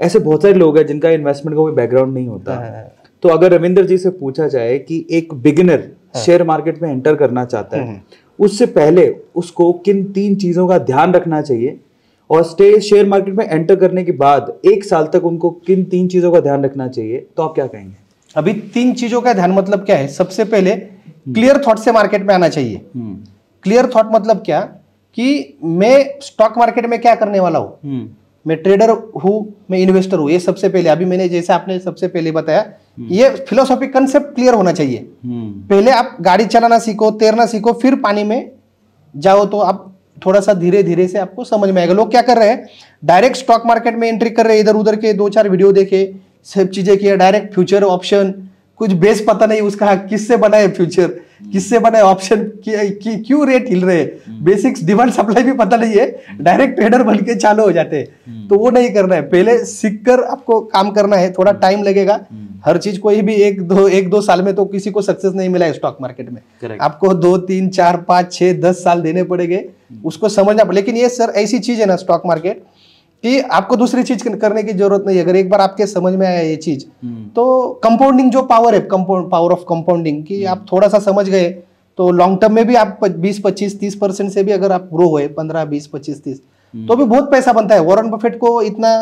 ऐसे बहुत सारे लोग हैं जिनका इन्वेस्टमेंट का कोई बैकग्राउंड नहीं होता। तो अगर रविंद्र जी से पूछा जाए कि एक बिगिनर शेयर मार्केट में एंटर करना चाहता है, उससे पहले उसको किन 3 चीजों का ध्यान रखना चाहिए, और शेयर मार्केट में एंटर करने के बाद 1 साल तक उनको किन 3 चीजों का ध्यान रखना चाहिए, तो आप क्या कहेंगे? अभी 3 चीजों का ध्यान मतलब क्या है? सबसे पहले क्लियर थॉट से मार्केट में आना चाहिए। क्लियर थॉट मतलब क्या कि मैं स्टॉक मार्केट में क्या करने वाला हूं, मैं ट्रेडर हूं, मैं इन्वेस्टर हूं। ये सबसे पहले, अभी मैंने जैसे आपने सबसे पहले बताया, ये फिलोसॉफी कंसेप्ट क्लियर होना चाहिए। पहले आप गाड़ी चलाना सीखो, तैरना सीखो, फिर पानी में जाओ, तो आप थोड़ा सा धीरे धीरे से आपको समझ में आएगा। लोग क्या कर रहे हैं, डायरेक्ट स्टॉक मार्केट में एंट्री कर रहे हैं, इधर उधर के 2-4 वीडियो देखे, सब चीजें किया, डायरेक्ट फ्यूचर ऑप्शन, कुछ बेस पता नहीं उसका, किससे बना है फ्यूचर, किससे बना है ऑप्शन, क्यों रेट हिल रहे हैं, बेसिक्स डिमांड सप्लाई भी पता नहीं है, डायरेक्ट ट्रेडर बन के चालू हो जाते हैं। तो वो नहीं करना है, पहले सीखकर आपको काम करना है। थोड़ा टाइम लगेगा, हर चीज कोई भी एक दो साल में तो किसी को सक्सेस नहीं मिला है स्टॉक मार्केट में। आपको 2, 3, 4, 5, 6, 10 साल देने पड़ेंगे, उसको समझना। लेकिन ये सर ऐसी चीज है ना स्टॉक मार्केट, कि आपको दूसरी चीज करने की जरूरत नहीं है। अगर एक बार आपके समझ में आया ये चीज, तो कंपाउंडिंग जो पावर है, पावर ऑफ कंपाउंडिंग, कि आप थोड़ा सा समझ गए तो लॉन्ग टर्म में भी आप 20, 25, 30% से भी अगर आप ग्रो हुए, 15, 20, 25, 30, तो भी बहुत पैसा बनता है। वॉरेन बफेट को इतना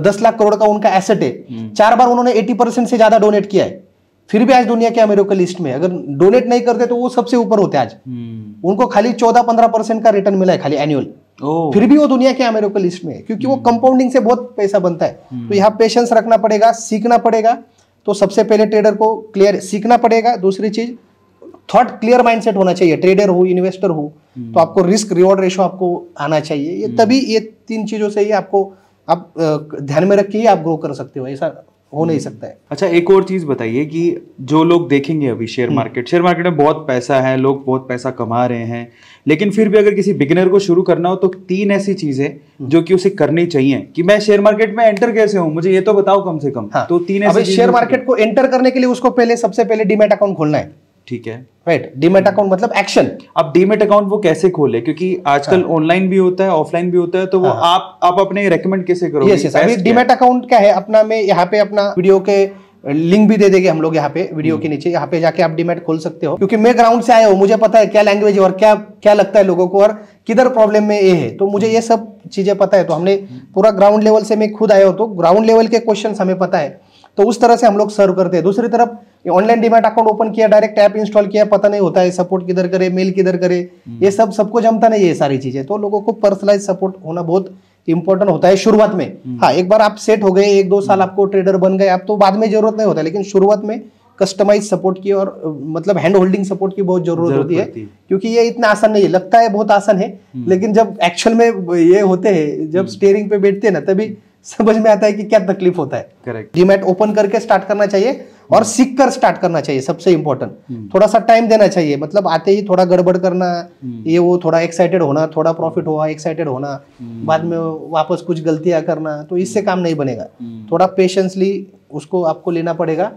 10 लाख करोड़ का उनका एसेट है, 4 बार उन्होंने 80% से ज्यादा डोनेट किया है, फिर भी आज दुनिया के अमेरिकन लिस्ट में, अगर डोनेट नहीं करते तो वो सबसे ऊपर होते आज। उनको खाली 14-15% का रिटर्न मिला है खाली एनुअल, फिर भी वो दुनिया के अमेरिकन लिस्ट में है, क्योंकि वो कंपाउंडिंग से बहुत पैसा बनता है। तो यहाँ पेशेंस रखना पड़ेगा, सीखना पड़ेगा। तो सबसे पहले ट्रेडर को क्लियर सीखना पड़ेगा। दूसरी चीज, थॉट क्लियर माइंडसेट होना चाहिए। ट्रेडर हो, इन्वेस्टर हो, तो आपको रिस्क रिवॉर्ड रेशो आपको आना चाहिए। ये तभी ये 3 चीजों से ही आपको आप ध्यान में रख के ही आप ग्रो कर सकते हो, ऐसा हो नहीं सकता है। अच्छा, एक और चीज बताइए कि जो लोग देखेंगे अभी शेयर मार्केट में बहुत पैसा है, लोग बहुत पैसा कमा रहे हैं, लेकिन फिर भी अगर किसी बिगिनर को शुरू करना हो तो 3 ऐसी चीजें जो कि उसे करनी चाहिए कि मैं शेयर मार्केट में एंटर कैसे हूं, मुझे ये तो बताओ कम से कम। हाँ, तो 3 ऐसी शेयर मार्केट को एंटर करने के लिए उसको सबसे पहले डीमैट अकाउंट खोलना है। ठीक है, राइट। डीमैट अकाउंट मतलब एक्शन। अब डीमैट अकाउंट वो कैसे खोले, क्योंकि आजकल ऑनलाइन भी होता है, ऑफलाइन भी होता है, तो वो आप अपने रेकमेंड कैसे करोगे? अभी डीमैट अकाउंट क्या है अपना, मैं यहाँ पे अपना वीडियो के लिंक भी दे देंगे हम लोग, यहाँ पे वीडियो के नीचे, यहाँ पे जाके आप डीमैट खोल सकते हो। क्योंकि मैं ग्राउंड से आया हूँ, मुझे पता है क्या लैंग्वेज है और क्या लगता है लोगों को, और किधर प्रॉब्लम में ये है, तो मुझे ये सब चीजें पता है। तो हमने पूरा ग्राउंड लेवल से, मैं खुद आया हूँ, तो ग्राउंड लेवल के क्वेश्चन हमें पता है, तो उस तरह से हम लोग सर्व करते हैं। दूसरी तरफ ऑनलाइन डीमैट अकाउंट ओपन किया, डायरेक्ट ऐप इंस्टॉल किया, पता नहीं होता है सपोर्ट किधर करे, मेल किधर करे, ये सबको जमता नहीं है ये सारी चीजें। तो लोगों को पर्सनलाइज सपोर्ट होना बहुत इंपॉर्टेंट होता है शुरुआत में। हाँ, एक बार आप सेट हो गए, 1-2 साल आपको ट्रेडर बन गए आप, तो बाद में जरूरत नहीं होता, लेकिन शुरुआत में कस्टमाइज सपोर्ट की और मतलब हैंड होल्डिंग सपोर्ट की बहुत जरूरत होती है, क्योंकि ये इतना आसान नहीं है। लगता है बहुत आसान है, लेकिन जब एक्चुअल में ये होते हैं, जब स्टीयरिंग पे बैठते हैं ना, तभी समझ में आता है कि क्या तकलीफ होता है। करेक्ट। डीमैट ओपन करके स्टार्ट करना चाहिए और सीख कर स्टार्ट करना चाहिए, सबसे इंपॉर्टेंट। थोड़ा सा टाइम देना चाहिए, मतलब आते ही थोड़ा गड़बड़ करना, ये वो, थोड़ा एक्साइटेड होना, थोड़ा प्रॉफिट हुआ एक्साइटेड होना, बाद में वापस कुछ गलतियां करना, तो इससे काम नहीं बनेगा। थोड़ा पेशेंसली उसको आपको लेना पड़ेगा।